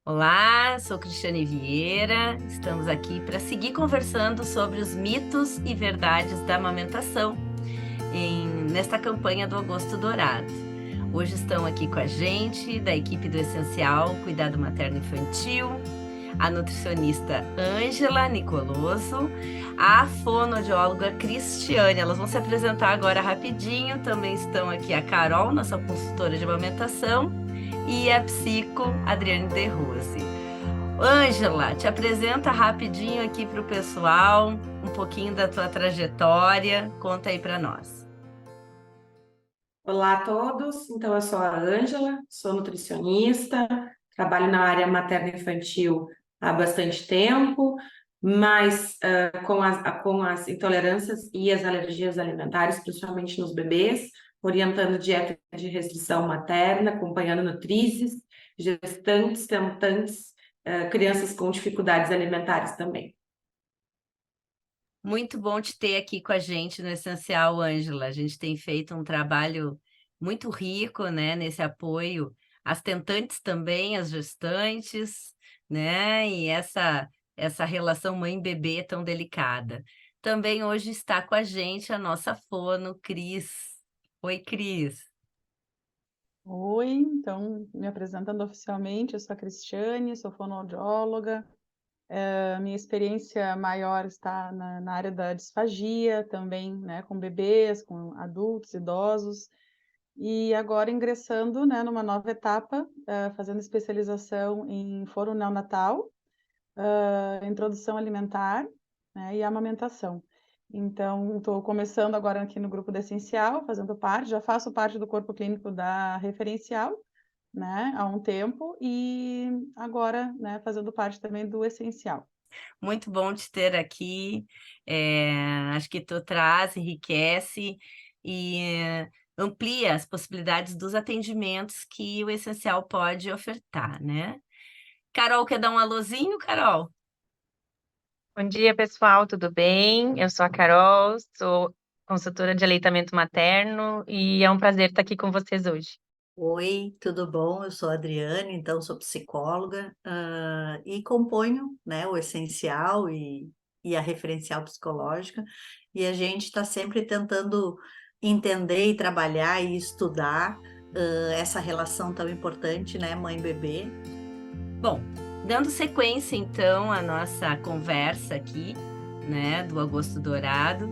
Olá, sou Cristiane Vieira. Estamos aqui para seguir conversando sobre os mitos e verdades da amamentação nesta campanha do Agosto Dourado. Hoje estão aqui com a gente, da equipe do Essencial Cuidado Materno Infantil, a nutricionista Ângela Nicoloso, a fonoaudióloga Cristiane. Elas vão se apresentar agora rapidinho. Também estão aqui a Carol, nossa consultora de amamentação, e a psico Adriane De Rose. Ângela, te apresenta rapidinho aqui para o pessoal, um pouquinho da tua trajetória, conta aí para nós. Olá a todos, então eu sou a Ângela, sou nutricionista, trabalho na área materno-infantil há bastante tempo, mas com as intolerâncias e as alergias alimentares, principalmente nos bebês, orientando dieta de restrição materna, acompanhando nutrizes, gestantes, tentantes, crianças com dificuldades alimentares também. Muito bom te ter aqui com a gente no Essencial, Ângela. A gente tem feito um trabalho muito rico, né, nesse apoio às tentantes também, às gestantes, né, e essa relação mãe-bebê tão delicada. Também hoje está com a gente a nossa fono, Cris. Oi, Cris. Oi, então, me apresentando oficialmente, eu sou a Cristiane, sou fonoaudióloga. A minha experiência maior está na área da disfagia também, né, com bebês, com adultos, idosos, e agora ingressando, né, numa nova etapa, fazendo especialização em foro neonatal, introdução alimentar, né, e amamentação. Então, estou começando agora aqui no grupo do Essencial, fazendo parte, já faço parte do corpo clínico da Referencial, né, há um tempo, e agora, né, fazendo parte também do Essencial. Muito bom te ter aqui. Acho que tu traz, enriquece e amplia as possibilidades dos atendimentos que o Essencial pode ofertar, né? Carol, quer dar um alôzinho, Carol? Bom dia, pessoal, tudo bem? Eu sou a Carol, sou consultora de aleitamento materno e é um prazer estar aqui com vocês hoje. Oi, tudo bom? Eu sou a Adriane, então sou psicóloga, e componho, né, o Essencial e a Referencial Psicológica, e a gente está sempre tentando entender e trabalhar e estudar essa relação tão importante, né, mãe-bebê. Bom, dando sequência então à nossa conversa aqui, né, do Agosto Dourado,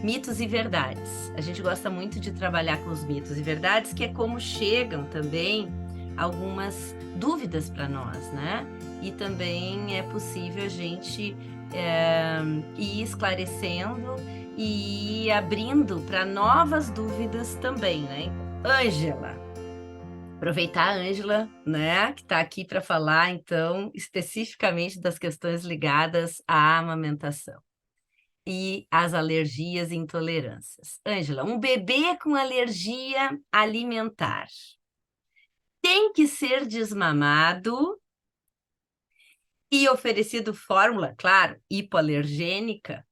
mitos e verdades. A gente gosta muito de trabalhar com os mitos e verdades, que é como chegam também algumas dúvidas para nós, né? E também é possível a gente ir esclarecendo e ir abrindo para novas dúvidas também, né? Ângela, aproveitar a Ângela, né, que está aqui para falar, então, especificamente das questões ligadas à amamentação e às alergias e intolerâncias. Ângela, um bebê com alergia alimentar tem que ser desmamado e oferecido fórmula, claro, hipoalergênica?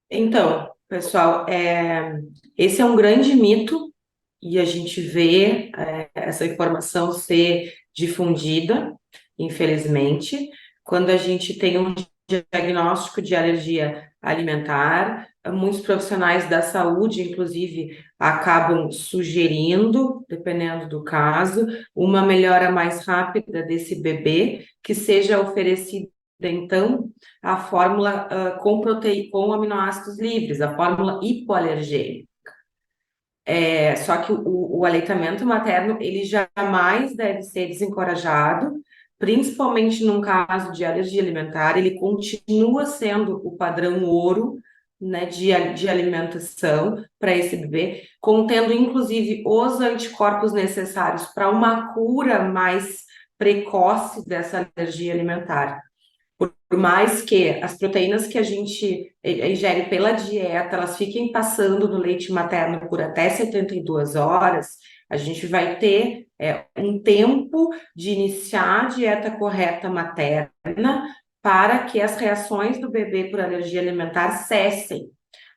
Então, pessoal, esse é um grande mito e a gente vê essa informação ser difundida, infelizmente, quando a gente tem um diagnóstico de alergia alimentar. Muitos profissionais da saúde, inclusive, acabam sugerindo, dependendo do caso, uma melhora mais rápida desse bebê, que seja oferecida, então, a fórmula com aminoácidos livres, a fórmula hipoalergênica. Só que o aleitamento materno, ele jamais deve ser desencorajado, principalmente num caso de alergia alimentar. Ele continua sendo o padrão ouro, né, de alimentação para esse bebê, contendo inclusive os anticorpos necessários para uma cura mais precoce dessa alergia alimentar. Por mais que as proteínas que a gente ingere pela dieta, elas fiquem passando no leite materno por até 72 horas, a gente vai ter um tempo de iniciar a dieta correta materna para que as reações do bebê por alergia alimentar cessem.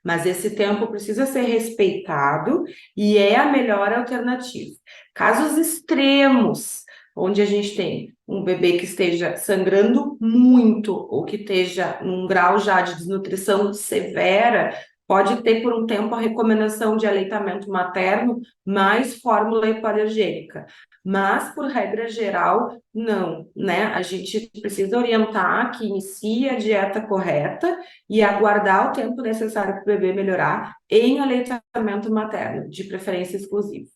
Mas esse tempo precisa ser respeitado e é a melhor alternativa. Casos extremos, onde a gente tem um bebê que esteja sangrando muito ou que esteja num grau já de desnutrição severa, pode ter por um tempo a recomendação de aleitamento materno mais fórmula hipoalergênica. Mas, por regra geral, não, né? A gente precisa orientar que inicie a dieta correta e aguardar o tempo necessário para o bebê melhorar em aleitamento materno, de preferência exclusivo.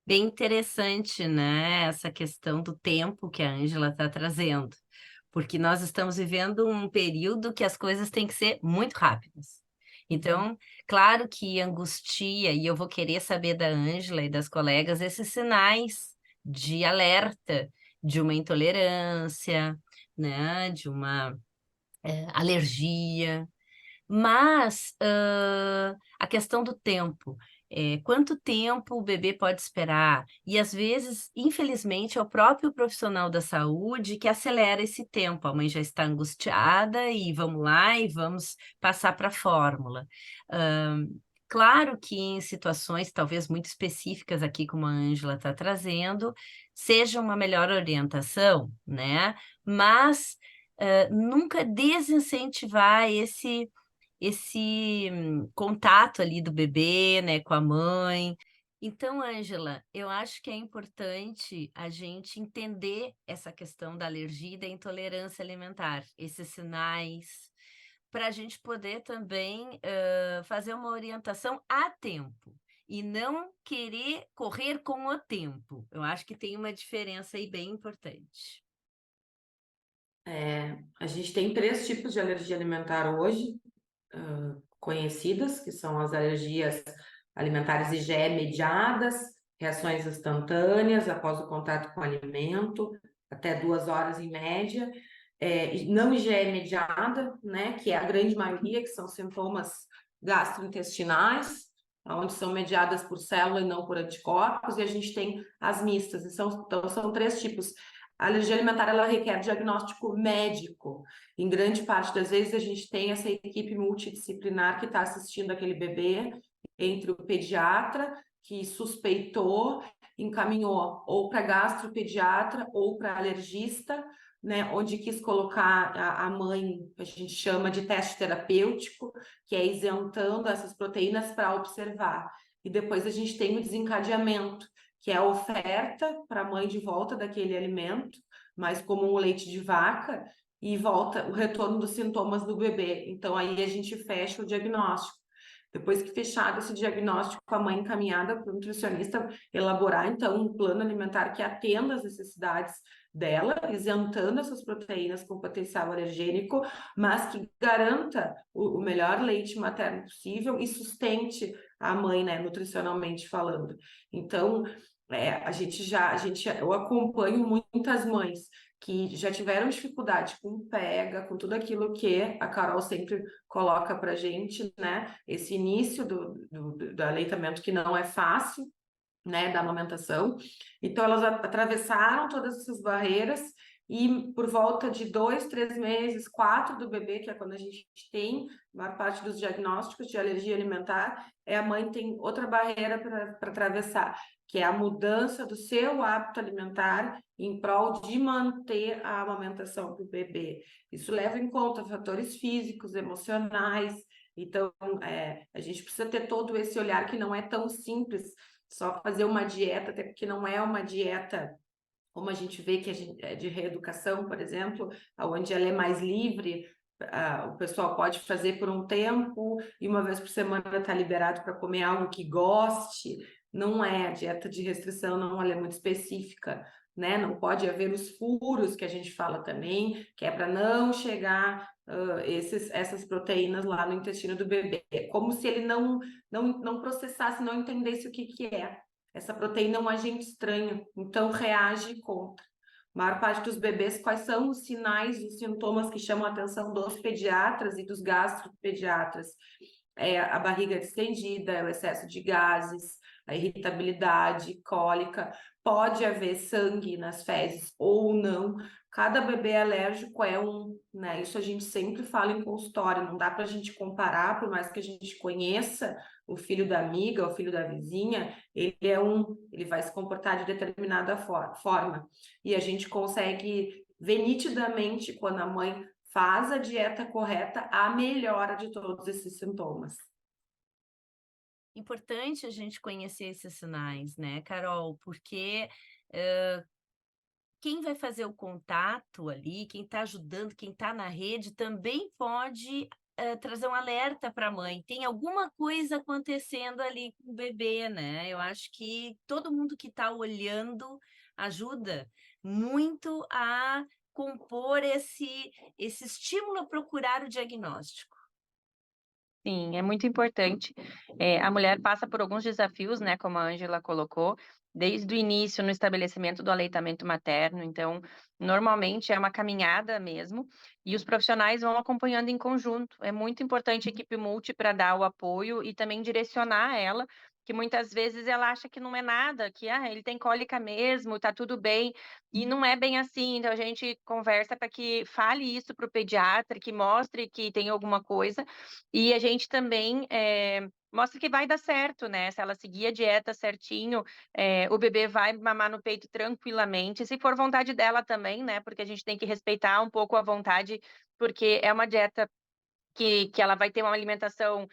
Bem interessante, né? Essa questão do tempo que a Ângela está trazendo, porque nós estamos vivendo um período que as coisas têm que ser muito rápidas. Então, claro que angustia, e eu vou querer saber da Ângela e das colegas esses sinais de alerta de uma intolerância, né? De uma alergia. Mas a questão do tempo, quanto tempo o bebê pode esperar? E às vezes, infelizmente, é o próprio profissional da saúde que acelera esse tempo. A mãe já está angustiada e vamos lá e vamos passar para a fórmula. Claro que em situações talvez muito específicas aqui, como a Ângela está trazendo, seja uma melhor orientação, né? Mas nunca desincentivar esse contato ali do bebê, né, com a mãe. Então, Ângela, eu acho que é importante a gente entender essa questão da alergia e da intolerância alimentar, esses sinais, para a gente poder também fazer uma orientação a tempo e não querer correr com o tempo. Eu acho que tem uma diferença aí bem importante. A gente tem 3 tipos de alergia alimentar hoje, conhecidas, que são as alergias alimentares IgE mediadas, reações instantâneas após o contato com o alimento, até 2 horas em média, não IgE mediada, né, que é a grande maioria, que são sintomas gastrointestinais, onde são mediadas por célula e não por anticorpos, e a gente tem as mistas, então são 3 tipos. A alergia alimentar, ela requer diagnóstico médico. Em grande parte das vezes, a gente tem essa equipe multidisciplinar que está assistindo aquele bebê, entre o pediatra, que suspeitou, encaminhou ou para gastropediatra ou para alergista, né, onde quis colocar a mãe, a gente chama de teste terapêutico, que é isentando essas proteínas para observar. E depois a gente tem o desencadeamento, que é a oferta para a mãe de volta daquele alimento, mais comum o leite de vaca, e volta o retorno dos sintomas do bebê. Então, aí a gente fecha o diagnóstico. Depois que fechado esse diagnóstico, a mãe encaminhada para o nutricionista elaborar, então, um plano alimentar que atenda às necessidades dela, isentando essas proteínas com potencial alergênico, mas que garanta o melhor leite materno possível e sustente a mãe, né, nutricionalmente falando. Então, eu acompanho muitas mães que já tiveram dificuldade com pega, com tudo aquilo que a Carol sempre coloca para a gente, né? Esse início do aleitamento que não é fácil, né? Da amamentação. Então, elas atravessaram todas essas barreiras e por volta de 2, 3 meses, 4 do bebê, que é quando a gente tem a maior parte dos diagnósticos de alergia alimentar, a mãe tem outra barreira para atravessar, que é a mudança do seu hábito alimentar em prol de manter a amamentação do bebê. Isso leva em conta fatores físicos, emocionais. Então, a gente precisa ter todo esse olhar que não é tão simples só fazer uma dieta, até porque não é uma dieta como a gente vê que é de reeducação, por exemplo, onde ela é mais livre, o pessoal pode fazer por um tempo e uma vez por semana está liberado para comer algo que goste. Não é, a dieta de restrição não, ela é muito específica, né? Não pode haver os furos que a gente fala também, que é para não chegar essas proteínas lá no intestino do bebê. É como se ele não processasse, não entendesse o que é. Essa proteína é um agente estranho, então reage contra. A maior parte dos bebês, quais são os sinais, os sintomas que chamam a atenção dos pediatras e dos gastropediatras? É a barriga distendida, é o excesso de gases, a irritabilidade, cólica, pode haver sangue nas fezes ou não. Cada bebê alérgico é né? Isso a gente sempre fala em consultório, não dá para a gente comparar, por mais que a gente conheça o filho da amiga, o filho da vizinha, ele vai se comportar de determinada forma. E a gente consegue ver nitidamente quando a mãe faz a dieta correta, a melhora de todos esses sintomas. Importante a gente conhecer esses sinais, né, Carol? Porque quem vai fazer o contato ali, quem está ajudando, quem está na rede, também pode trazer um alerta para a mãe. Tem alguma coisa acontecendo ali com o bebê, né? Eu acho que todo mundo que está olhando ajuda muito a compor esse estímulo a procurar o diagnóstico. Sim, é muito importante. A mulher passa por alguns desafios, né, como a Ângela colocou, desde o início no estabelecimento do aleitamento materno. Então, normalmente é uma caminhada mesmo, e os profissionais vão acompanhando em conjunto. É muito importante a equipe multi para dar o apoio e também direcionar ela, que muitas vezes ela acha que não é nada, que ele tem cólica mesmo, tá tudo bem, e não é bem assim. Então, a gente conversa para que fale isso para o pediatra, que mostre que tem alguma coisa, e a gente também mostra que vai dar certo, né? Se ela seguir a dieta certinho, o bebê vai mamar no peito tranquilamente, se for vontade dela também, né? Porque a gente tem que respeitar um pouco a vontade, porque é uma dieta que ela vai ter uma alimentação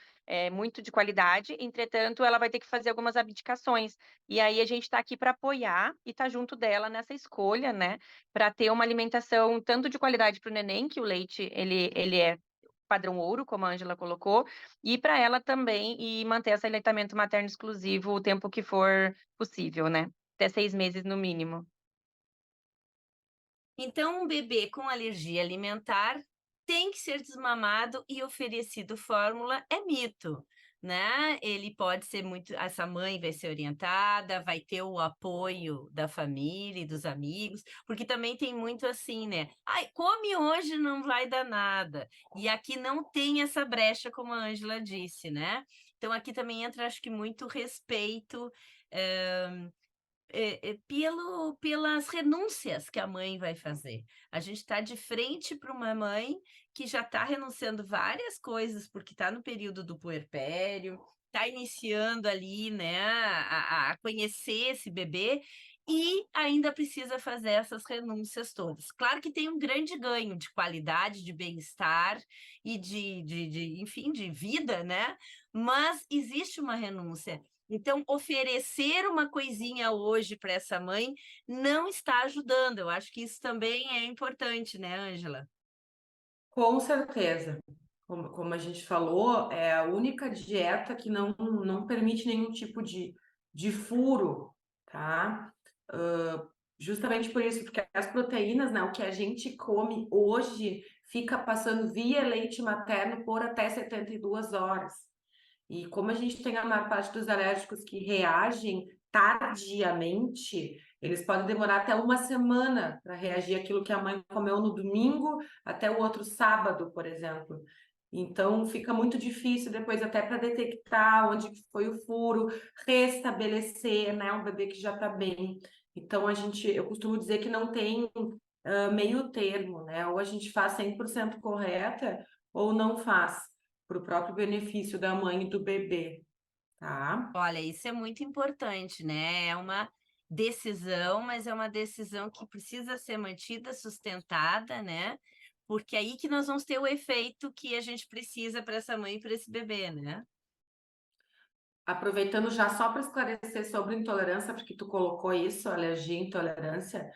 muito de qualidade, entretanto, ela vai ter que fazer algumas abdicações. E aí a gente está aqui para apoiar e estar junto dela nessa escolha, né? Para ter uma alimentação tanto de qualidade para o neném, que o leite ele é padrão ouro, como a Ângela colocou, e para ela também, e manter esse aleitamento materno exclusivo o tempo que for possível, né? Até 6 meses no mínimo. Então, um bebê com alergia alimentar tem que ser desmamado e oferecido fórmula, é mito, né? Ele pode ser muito. Essa mãe vai ser orientada, vai ter o apoio da família e dos amigos, porque também tem muito assim, né? Ai, come hoje, não vai dar nada. E aqui não tem essa brecha, como a Ângela disse, né? Então, aqui também entra, acho que, muito respeito. Pelas renúncias que a mãe vai fazer. A gente está de frente para uma mãe que já está renunciando várias coisas, porque está no período do puerpério, está iniciando ali, né, a conhecer esse bebê e ainda precisa fazer essas renúncias todas. Claro que tem um grande ganho de qualidade, de bem-estar e enfim, de vida, né? Mas existe uma renúncia. Então, oferecer uma coisinha hoje para essa mãe não está ajudando. Eu acho que isso também é importante, né, Ângela? Com certeza. Como a gente falou, é a única dieta que não permite nenhum tipo de furo, tá? Justamente por isso, porque as proteínas, né, o que a gente come hoje, fica passando via leite materno por até 72 horas. E como a gente tem a maior parte dos alérgicos que reagem tardiamente, eles podem demorar até uma semana para reagir àquilo que a mãe comeu no domingo até o outro sábado, por exemplo. Então fica muito difícil depois até para detectar onde foi o furo, restabelecer, né, um bebê que já está bem. Então eu costumo dizer que não tem meio termo, né? Ou a gente faz 100% correta ou não faz para o próprio benefício da mãe e do bebê, tá? Olha, isso é muito importante, né? É uma decisão, mas é uma decisão que precisa ser mantida, sustentada, né? Porque é aí que nós vamos ter o efeito que a gente precisa para essa mãe e para esse bebê, né? Aproveitando já só para esclarecer sobre intolerância, porque tu colocou isso, alergia e intolerância,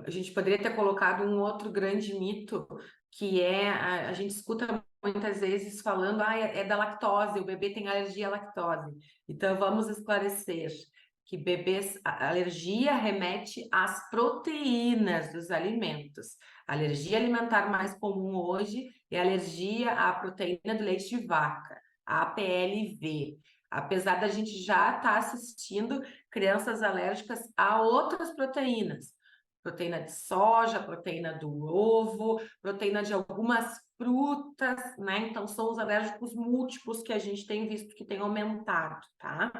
a gente poderia ter colocado um outro grande mito, que é a gente escuta muitas vezes falando, é da lactose, o bebê tem alergia à lactose. Então vamos esclarecer que a alergia remete às proteínas dos alimentos. A alergia alimentar mais comum hoje é a alergia à proteína do leite de vaca, a APLV. Apesar da gente já estar assistindo crianças alérgicas a outras proteínas, proteína de soja, proteína do ovo, proteína de algumas frutas, né? Então, são os alérgicos múltiplos que a gente tem visto que tem aumentado, tá?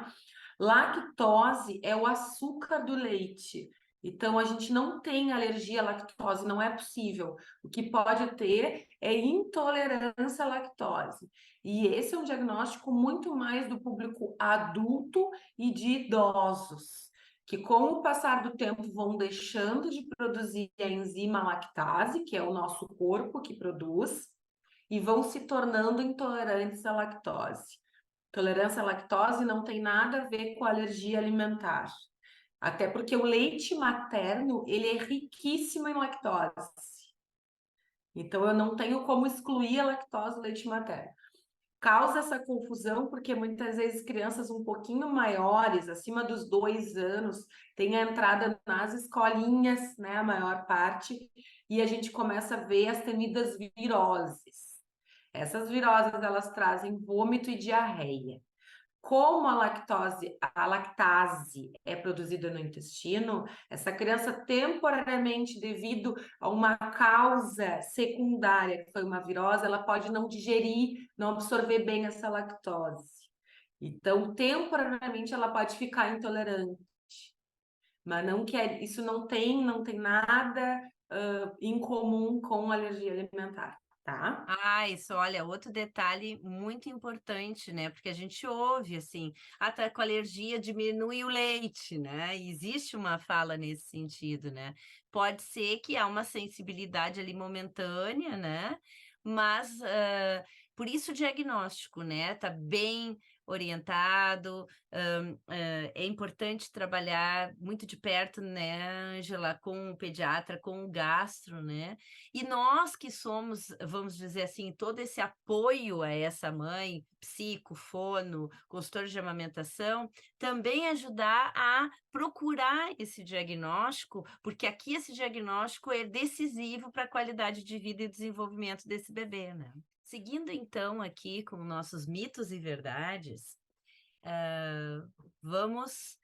Lactose é o açúcar do leite. Então, a gente não tem alergia à lactose, não é possível. O que pode ter é intolerância à lactose. E esse é um diagnóstico muito mais do público adulto e de idosos, que com o passar do tempo vão deixando de produzir a enzima lactase, que é o nosso corpo que produz, e vão se tornando intolerantes à lactose. Tolerância à lactose não tem nada a ver com alergia alimentar. Até porque o leite materno, ele é riquíssimo em lactose. Então, eu não tenho como excluir a lactose do leite materno. Causa essa confusão porque muitas vezes crianças um pouquinho maiores, acima dos 2 anos, têm a entrada nas escolinhas, né, a maior parte, e a gente começa a ver as temidas viroses. Essas viroses, elas trazem vômito e diarreia. Como a lactase é produzida no intestino, essa criança temporariamente, devido a uma causa secundária, que foi uma virose, ela pode não digerir, não absorver bem essa lactose. Então, temporariamente, ela pode ficar intolerante. Mas não quer, isso não tem nada em comum com alergia alimentar, tá? Ah, isso, olha, outro detalhe muito importante, né? Porque a gente ouve assim, tá com alergia, diminui o leite, né? E existe uma fala nesse sentido, né? Pode ser que há uma sensibilidade ali momentânea, né? Mas por isso o diagnóstico, né? Tá bem orientado, é importante trabalhar muito de perto, né, Ângela, com o pediatra, com o gastro, né? E nós que somos, vamos dizer assim, todo esse apoio a essa mãe, psico, fono, consultor de amamentação, também ajudar a procurar esse diagnóstico, porque aqui esse diagnóstico é decisivo para a qualidade de vida e desenvolvimento desse bebê, né? Seguindo então aqui com nossos mitos e verdades, vamos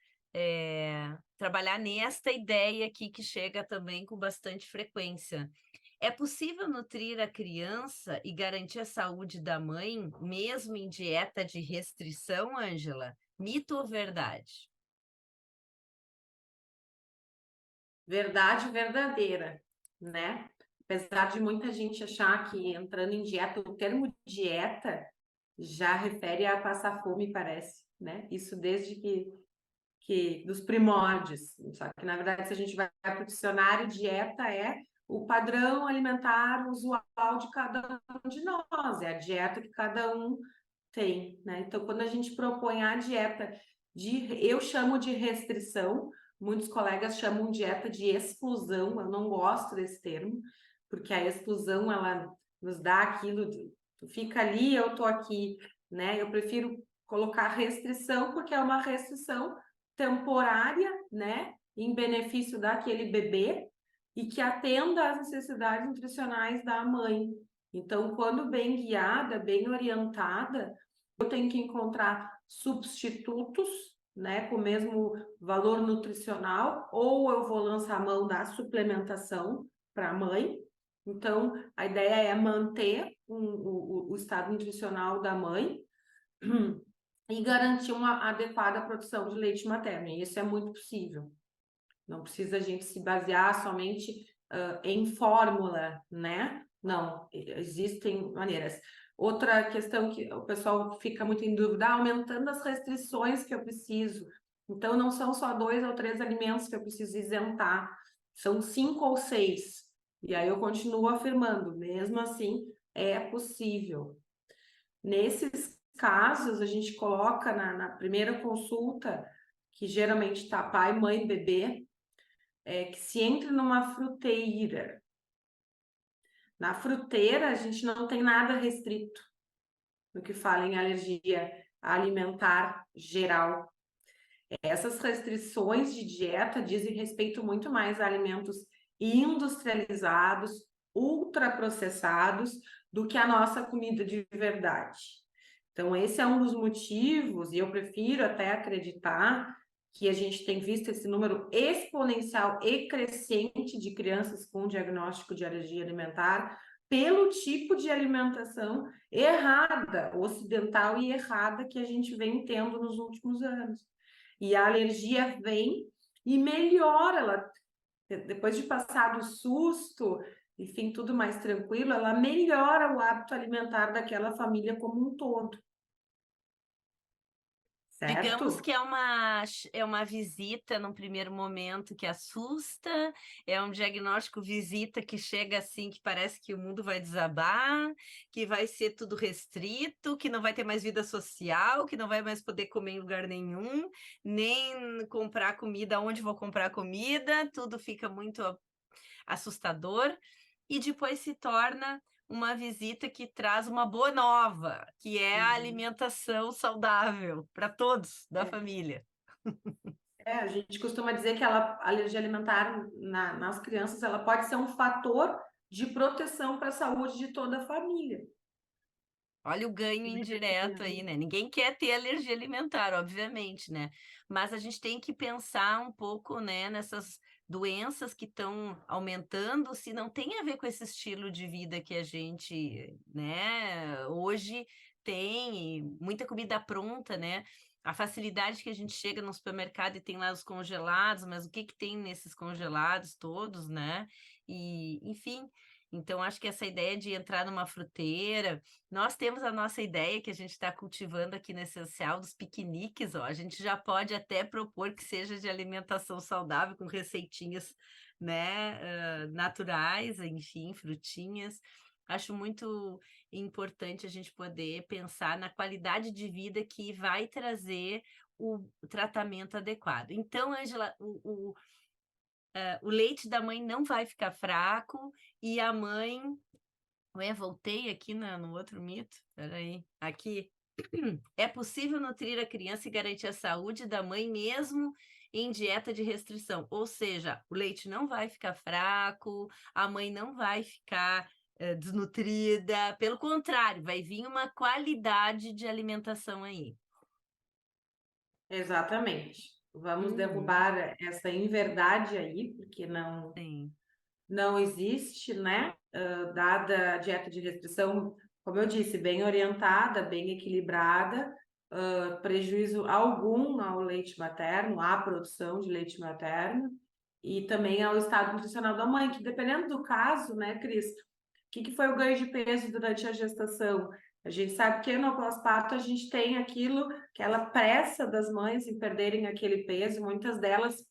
trabalhar nesta ideia aqui que chega também com bastante frequência. É possível nutrir a criança e garantir a saúde da mãe, mesmo em dieta de restrição, Ângela? Mito ou verdade? Verdade verdadeira, né? Apesar de muita gente achar que entrando em dieta, o termo dieta já refere a passar fome, parece, né? Isso desde que dos primórdios. Só que, na verdade, se a gente vai para o dicionário, dieta é o padrão alimentar usual de cada um de nós, é a dieta que cada um tem, né? Então, quando a gente propõe a dieta eu chamo de restrição, muitos colegas chamam dieta de exclusão, eu não gosto desse termo, porque a exclusão, ela nos dá aquilo, tu fica ali, eu tô aqui, né? Eu prefiro colocar restrição, porque é uma restrição temporária, né? Em benefício daquele bebê e que atenda às necessidades nutricionais da mãe. Então, quando bem guiada, bem orientada, eu tenho que encontrar substitutos, né, com o mesmo valor nutricional, ou eu vou lançar a mão da suplementação para a mãe. Então, a ideia é manter o estado nutricional da mãe e garantir uma adequada produção de leite materno. E isso é muito possível. Não precisa a gente se basear somente em fórmula, né? Não, existem maneiras. Outra questão que o pessoal fica muito em dúvida, aumentando as restrições que eu preciso. Então, não são só 2 ou 3 alimentos que eu preciso isentar, são 5 ou 6. E aí eu continuo afirmando, mesmo assim, é possível. Nesses casos, a gente coloca na primeira consulta, que geralmente está pai, mãe, bebê, que se entre numa fruteira. Na fruteira, a gente não tem nada restrito no que fala em alergia alimentar geral. Essas restrições de dieta dizem respeito muito mais a alimentos industrializados, ultraprocessados, do que a nossa comida de verdade. Então, esse é um dos motivos, e eu prefiro até acreditar que a gente tem visto esse número exponencial e crescente de crianças com diagnóstico de alergia alimentar pelo tipo de alimentação errada, ocidental e errada que a gente vem tendo nos últimos anos. E a alergia vem e melhora, depois de passar do susto, enfim, tudo mais tranquilo, ela melhora o hábito alimentar daquela família como um todo, Digamos certo? que é uma visita num primeiro momento que assusta, é um diagnóstico visita que chega assim, que parece que o mundo vai desabar, que vai ser tudo restrito, que não vai ter mais vida social, que não vai mais poder comer em lugar nenhum, nem comprar comida onde vou comprar comida, tudo fica muito assustador, e depois se torna uma visita que traz uma boa nova, que é a Uhum. alimentação saudável para todos da É. família. A gente costuma dizer que a alergia alimentar nas crianças ela pode ser um fator de proteção para a saúde de toda a família. Olha o ganho indireto aí, né? Ninguém quer ter alergia alimentar, obviamente, né? Mas a gente tem que pensar um pouco, né, nessas doenças que estão aumentando, se não tem a ver com esse estilo de vida que a gente, né, hoje tem, e muita comida pronta, né? A facilidade que a gente chega no supermercado e tem lá os congelados, mas o que que tem nesses congelados todos, né? E, enfim, então acho que essa ideia de entrar numa fruteira, nós temos a nossa ideia que a gente está cultivando aqui no Essencial dos piqueniques, ó. A gente já pode até propor que seja de alimentação saudável, com receitinhas, né, naturais, enfim, frutinhas. Acho muito importante a gente poder pensar na qualidade de vida que vai trazer o tratamento adequado. Então, Ângela, o leite da mãe não vai ficar fraco e a mãe. Ué, voltei aqui no outro mito. Peraí. Aqui. É possível nutrir a criança e garantir a saúde da mãe mesmo em dieta de restrição. Ou seja, o leite não vai ficar fraco, a mãe não vai ficar desnutrida. Pelo contrário, vai vir uma qualidade de alimentação aí. Exatamente. Vamos Uhum, derrubar essa inverdade aí, porque sim. não existe, né? Dada a dieta de restrição, como eu disse, bem orientada, bem equilibrada, prejuízo algum ao leite materno, à produção de leite materno, e também ao estado nutricional da mãe, que dependendo do caso, né, Cris, o que foi o ganho de peso durante a gestação? A gente sabe que no pós-parto a gente tem aquela pressa das mães em perderem aquele peso, muitas delas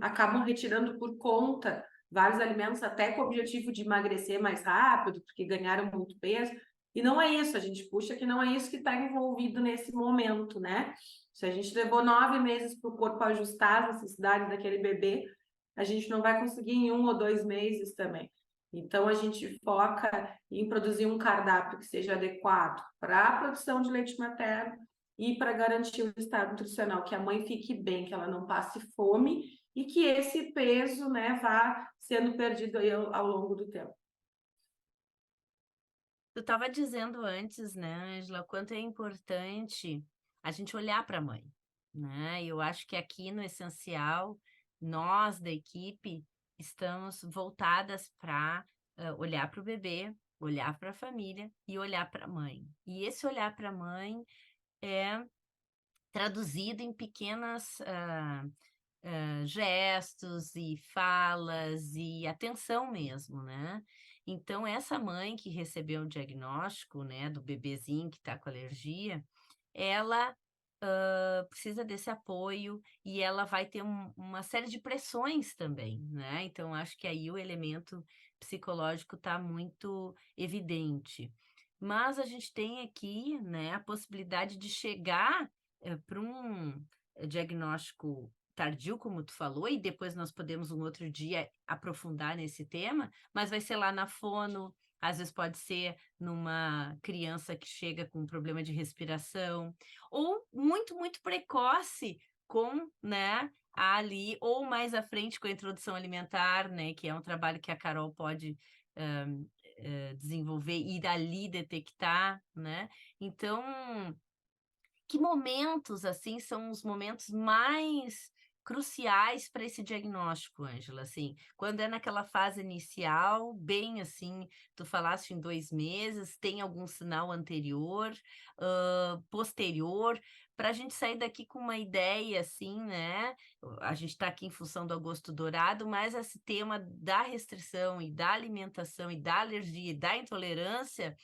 acabam retirando por conta vários alimentos, até com o objetivo de emagrecer mais rápido, porque ganharam muito peso. E não é isso, a gente puxa que não é isso que está envolvido nesse momento, né? Se a gente levou 9 meses para o corpo ajustar as necessidades daquele bebê, a gente não vai conseguir em 1 ou 2 meses também. Então, a gente foca em produzir um cardápio que seja adequado para a produção de leite materno e para garantir o estado nutricional, que a mãe fique bem, que ela não passe fome e que esse peso, né, vá sendo perdido aí ao longo do tempo. Tu estava dizendo antes, né, Angela, quanto é importante a gente olhar para a mãe, né? E eu acho que aqui no Essencial, nós da equipe estamos voltadas para olhar para o bebê, olhar para a família e olhar para a mãe. E esse olhar para a mãe é traduzido em pequenas gestos e falas e atenção mesmo, né? Então, essa mãe que recebeu o diagnóstico, né, do bebezinho que está com alergia, ela precisa desse apoio e ela vai ter uma série de pressões também, né? Então, acho que aí o elemento psicológico está muito evidente. Mas a gente tem aqui, né, a possibilidade de chegar para um diagnóstico tardio, como tu falou, e depois nós podemos um outro dia aprofundar nesse tema, mas vai ser lá na fono, às vezes pode ser numa criança que chega com um problema de respiração, ou muito, muito precoce com, né, ali, ou mais à frente com a introdução alimentar, né, que é um trabalho que a Carol pode desenvolver e dali detectar, né? Então, que momentos, assim, são os momentos mais cruciais para esse diagnóstico, Ângela? Assim, quando é naquela fase inicial, bem assim, tu falaste em 2 meses, tem algum sinal anterior, posterior, para a gente sair daqui com uma ideia, assim, né? A gente está aqui em função do agosto dourado, mas esse tema da restrição e da alimentação e da alergia e da intolerância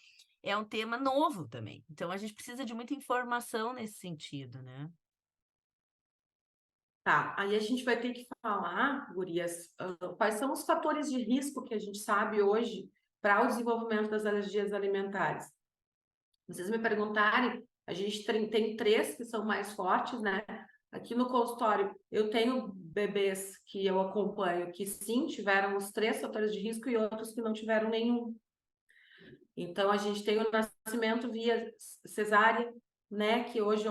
é um tema novo também. Então, a gente precisa de muita informação nesse sentido, né? Tá, aí a gente vai ter que falar, gurias, quais são os fatores de risco que a gente sabe hoje para o desenvolvimento das alergias alimentares. Vocês me perguntarem, a gente tem 3 que são mais fortes, né? Aqui no consultório, eu tenho bebês que eu acompanho que sim tiveram os 3 fatores de risco e outros que não tiveram nenhum. Então, a gente tem o nascimento via cesárea, né? Que hoje,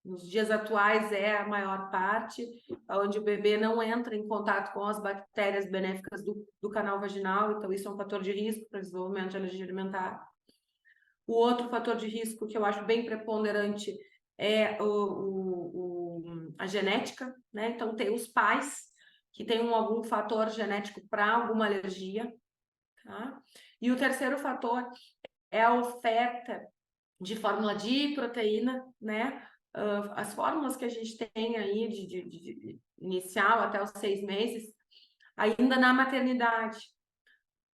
nos dias atuais, é a maior parte, onde o bebê não entra em contato com as bactérias benéficas do canal vaginal, então isso é um fator de risco para o desenvolvimento de alergia alimentar. O outro fator de risco que eu acho bem preponderante é a genética, né? Então, tem os pais que têm algum fator genético para alguma alergia, tá? E o terceiro fator é a oferta de fórmula de proteína, né? As fórmulas que a gente tem aí de inicial até os 6 meses, ainda na maternidade.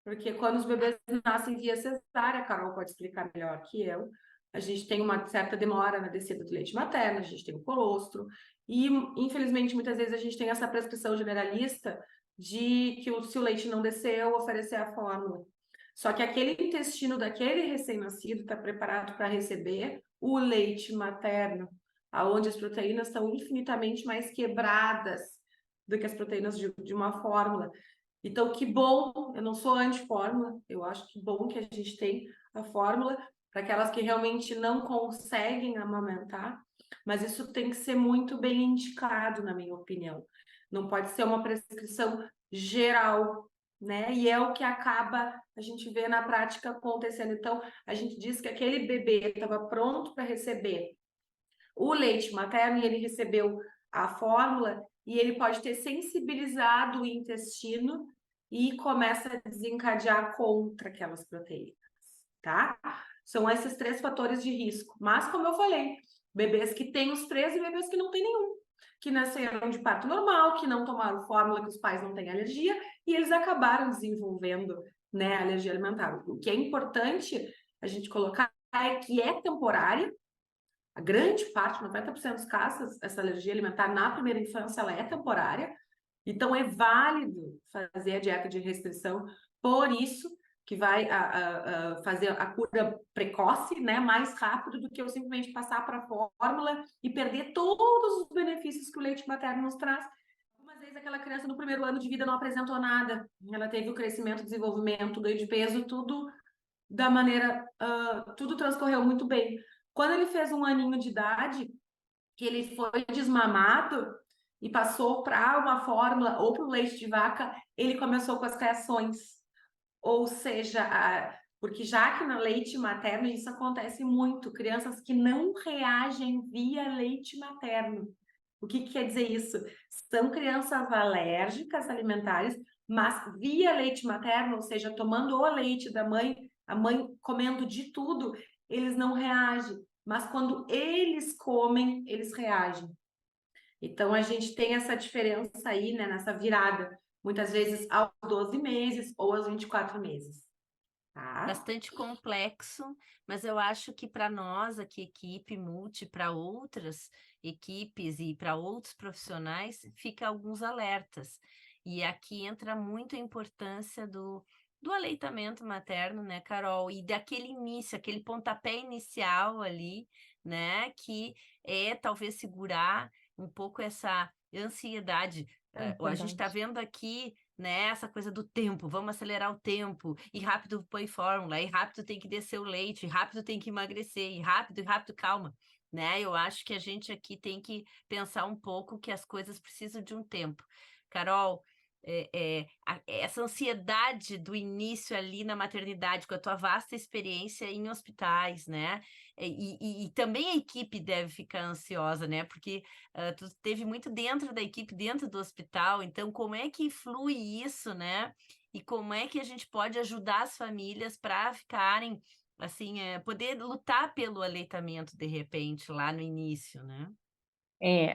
Porque quando os bebês nascem via cesárea, a Carol pode explicar melhor que eu, a gente tem uma certa demora na descida do leite materno, a gente tem o colostro, e infelizmente muitas vezes a gente tem essa prescrição generalista de que se o leite não desceu, oferecer a fórmula. Só que aquele intestino daquele recém-nascido está preparado para receber o leite materno, aonde as proteínas são infinitamente mais quebradas do que as proteínas de uma fórmula. Então, que bom, eu não sou anti-fórmula, eu acho que bom que a gente tem a fórmula para aquelas que realmente não conseguem amamentar, mas isso tem que ser muito bem indicado, na minha opinião. Não pode ser uma prescrição geral, né? E é o que acaba a gente vê na prática acontecendo. Então, a gente diz que aquele bebê estava pronto para receber o leite materno e ele recebeu a fórmula e ele pode ter sensibilizado o intestino e começa a desencadear contra aquelas proteínas, tá? São esses 3 fatores de risco. Mas, como eu falei, bebês que têm os 3 e bebês que não têm nenhum, que nasceram de parto normal, que não tomaram fórmula, que os pais não têm alergia, e eles acabaram desenvolvendo, né, alergia alimentar. O que é importante a gente colocar é que é temporária. A grande parte, 90% dos casos, essa alergia alimentar na primeira infância, ela é temporária. Então, é válido fazer a dieta de restrição, por isso que vai fazer a cura precoce, né, mais rápido do que eu simplesmente passar para a fórmula e perder todos os benefícios que o leite materno nos traz. Algumas vezes aquela criança no primeiro ano de vida não apresentou nada, ela teve o crescimento, desenvolvimento, ganho de peso, tudo da maneira, tudo transcorreu muito bem. Quando ele fez 1 aninho de idade, que ele foi desmamado e passou para uma fórmula ou para o leite de vaca, ele começou com as reações. Ou seja, porque já que no leite materno isso acontece muito, crianças que não reagem via leite materno. O que quer dizer isso? São crianças alérgicas alimentares, mas via leite materno, ou seja, tomando o leite da mãe, a mãe comendo de tudo, eles não reagem. Mas quando eles comem, eles reagem. Então, a gente tem essa diferença aí, né, nessa virada, muitas vezes aos 12 meses ou aos 24 meses. Tá? Bastante complexo, mas eu acho que para nós aqui, equipe multi, para outras equipes e para outros profissionais, fica alguns alertas. E aqui entra muito a importância do aleitamento materno, né, Carol? E daquele início, aquele pontapé inicial ali, né, que é talvez segurar um pouco essa ansiedade. A gente está vendo aqui, né, essa coisa do tempo, vamos acelerar o tempo, e rápido põe fórmula, e rápido tem que descer o leite, e rápido tem que emagrecer, e rápido, calma, né? Eu acho que a gente aqui tem que pensar um pouco que as coisas precisam de um tempo. Carol, essa ansiedade do início ali na maternidade, com a tua vasta experiência em hospitais, né? E também a equipe deve ficar ansiosa, né? Porque tu esteve muito dentro da equipe, dentro do hospital, então como é que flui isso, né? E como é que a gente pode ajudar as famílias para ficarem assim, poder lutar pelo aleitamento de repente lá no início, né?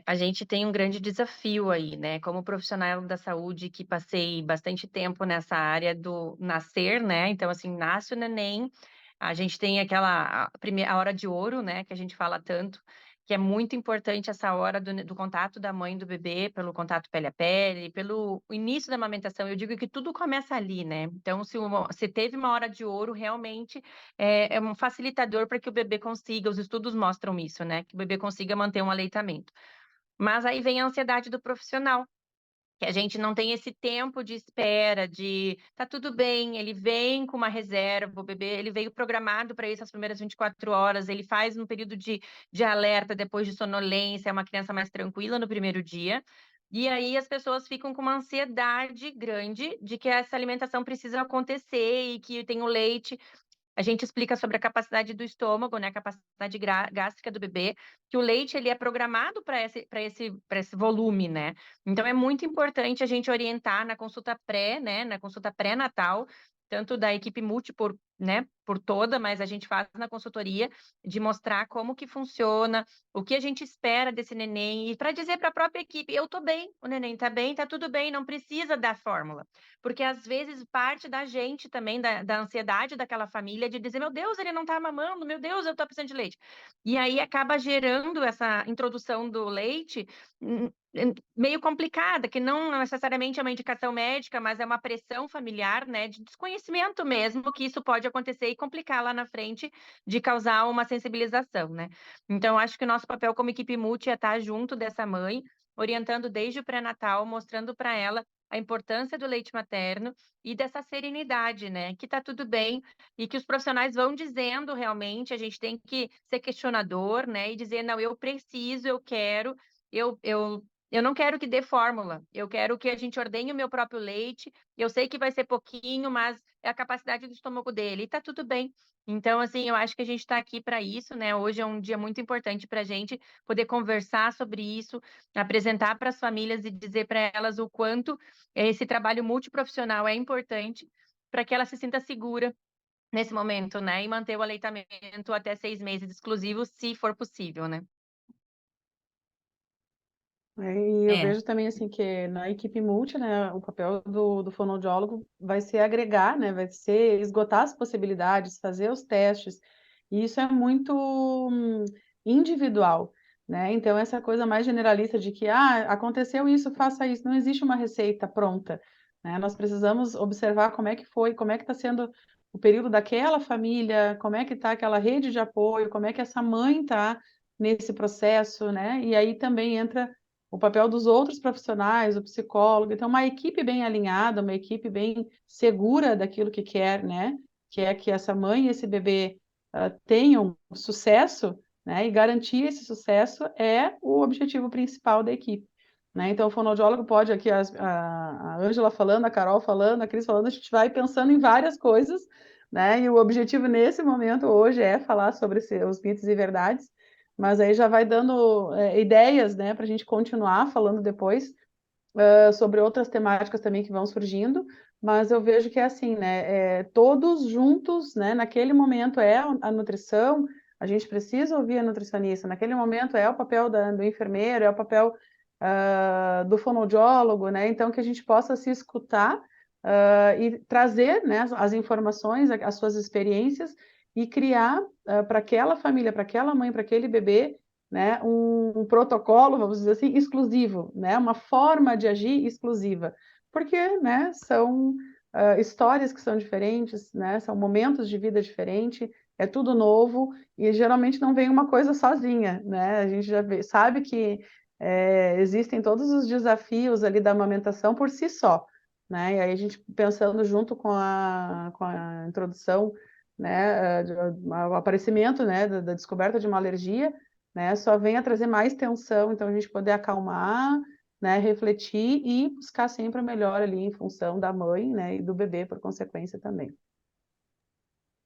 A gente tem um grande desafio aí, né? Como profissional da saúde que passei bastante tempo nessa área do nascer, né? Então, assim, nasce o neném, a gente tem a hora de ouro, né? Que a gente fala tanto, que é muito importante essa hora do contato da mãe e do bebê, pelo contato pele a pele, pelo início da amamentação. Eu digo que tudo começa ali, né? Então, se teve uma hora de ouro, realmente é um facilitador para que o bebê consiga, os estudos mostram isso, né? Que o bebê consiga manter um aleitamento. Mas aí vem a ansiedade do profissional, que a gente não tem esse tempo de espera, de tá tudo bem, ele vem com uma reserva, o bebê, ele veio programado para isso as primeiras 24 horas, ele faz um período de alerta depois de sonolência, é uma criança mais tranquila no primeiro dia. E aí as pessoas ficam com uma ansiedade grande de que essa alimentação precisa acontecer e que tem o leite. A gente explica sobre a capacidade do estômago, né, a capacidade gástrica do bebê, que o leite ele é programado para esse volume, né? Então é muito importante a gente orientar na consulta pré, né, na consulta pré-natal, tanto da equipe multi por toda, mas a gente faz na consultoria de mostrar como que funciona, o que a gente espera desse neném e para dizer para a própria equipe, eu tô bem, o neném tá bem, tá tudo bem, não precisa dar fórmula. Porque às vezes parte da gente também, da ansiedade daquela família, de dizer, meu Deus, ele não tá mamando, meu Deus, eu tô precisando de leite. E aí acaba gerando essa introdução do leite meio complicada, que não necessariamente é uma indicação médica, mas é uma pressão familiar, né, de desconhecimento mesmo, que isso pode acontecer e complicar lá na frente de causar uma sensibilização, né? Então, acho que o nosso papel como equipe multi é estar junto dessa mãe, orientando desde o pré-natal, mostrando para ela a importância do leite materno e dessa serenidade, né? Que tá tudo bem e que os profissionais vão dizendo realmente, a gente tem que ser questionador, né? E dizer, não, eu preciso, eu quero, eu não quero que dê fórmula, eu quero que a gente ordenhe o meu próprio leite, eu sei que vai ser pouquinho, mas é a capacidade do estômago dele, e tá tudo bem. Então, assim, eu acho que a gente está aqui para isso, né? Hoje é um dia muito importante para a gente poder conversar sobre isso, apresentar para as famílias e dizer para elas o quanto esse trabalho multiprofissional é importante para que ela se sinta segura nesse momento, né? E manter o aleitamento até 6 meses exclusivo, se for possível, né? E eu É, vejo também assim que na equipe multi, né, o papel do fonoaudiólogo vai ser agregar, né, vai ser esgotar as possibilidades, fazer os testes, e isso é muito individual, né? Então essa coisa mais generalista de que aconteceu isso, faça isso, não existe uma receita pronta, né? Nós precisamos observar como é que foi, como é que está sendo o período daquela família, como é que está aquela rede de apoio, como é que essa mãe está nesse processo, né? E aí também entra o papel dos outros profissionais, o psicólogo. Então, uma equipe bem alinhada, uma equipe bem segura daquilo que quer, né? Que é que essa mãe e esse bebê tenham sucesso, né? E garantir esse sucesso é o objetivo principal da equipe. Né? Então, o fonoaudiólogo pode, aqui a Ângela falando, a Carol falando, a Cris falando, a gente vai pensando em várias coisas, né? E o objetivo nesse momento hoje é falar sobre os mitos e verdades, mas aí já vai dando ideias, né, para a gente continuar falando depois sobre outras temáticas também que vão surgindo, mas eu vejo que é assim, né, todos juntos, né, naquele momento é a nutrição, a gente precisa ouvir a nutricionista, naquele momento é o papel do enfermeiro, é o papel do fonoaudiólogo, né, então que a gente possa se escutar e trazer, né, as informações, as suas experiências e criar para aquela família, para aquela mãe, para aquele bebê, né, um protocolo, vamos dizer assim, exclusivo, né, uma forma de agir exclusiva, porque, né, são histórias que são diferentes, né, são momentos de vida diferentes, é tudo novo e geralmente não vem uma coisa sozinha, né, a gente já sabe que existem todos os desafios ali da amamentação por si só, né, e aí a gente pensando junto com a introdução, né, o aparecimento, né, da descoberta de uma alergia, né, só vem a trazer mais tensão, então a gente poder acalmar, né, refletir e buscar sempre o melhor ali em função da mãe, né, e do bebê por consequência também.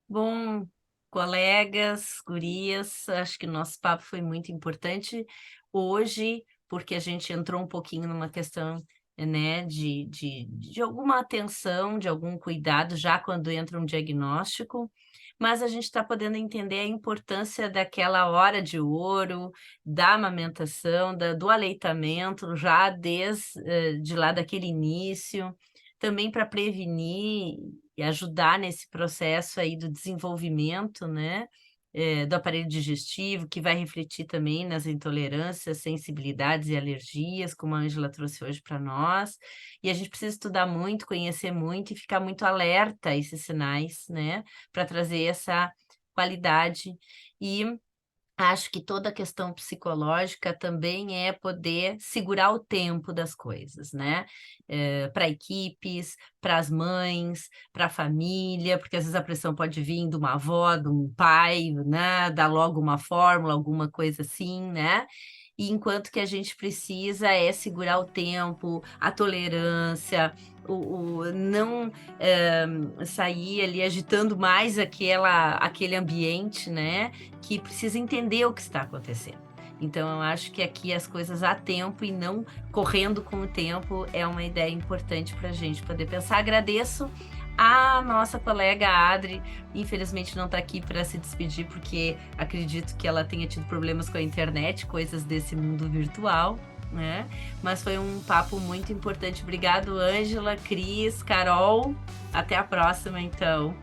bom, colegas, gurias, acho que o nosso papo foi muito importante hoje, porque a gente entrou um pouquinho numa questão, né, de alguma atenção, de algum cuidado, já quando entra um diagnóstico, mas a gente está podendo entender a importância daquela hora de ouro, da amamentação, do aleitamento, já desde de lá daquele início, também para prevenir e ajudar nesse processo aí do desenvolvimento, né? Do aparelho digestivo, que vai refletir também nas intolerâncias, sensibilidades e alergias, como a Ângela trouxe hoje para nós. E a gente precisa estudar muito, conhecer muito e ficar muito alerta a esses sinais, né? Para trazer essa qualidade. E acho que toda a questão psicológica também é poder segurar o tempo das coisas, né? Para equipes, para as mães, para a família, porque às vezes a pressão pode vir de uma avó, de um pai, né? Dar logo uma fórmula, alguma coisa assim, né? E enquanto que a gente precisa é segurar o tempo, a tolerância, o não sair ali agitando mais aquele ambiente, né? Que precisa entender o que está acontecendo. Então, eu acho que aqui as coisas a tempo e não correndo com o tempo é uma ideia importante para a gente poder pensar. Agradeço a nossa colega Adri, infelizmente não está aqui para se despedir, porque acredito que ela tenha tido problemas com a internet, coisas desse mundo virtual, né? Mas foi um papo muito importante. Obrigado, Ângela, Cris, Carol. Até a próxima, então.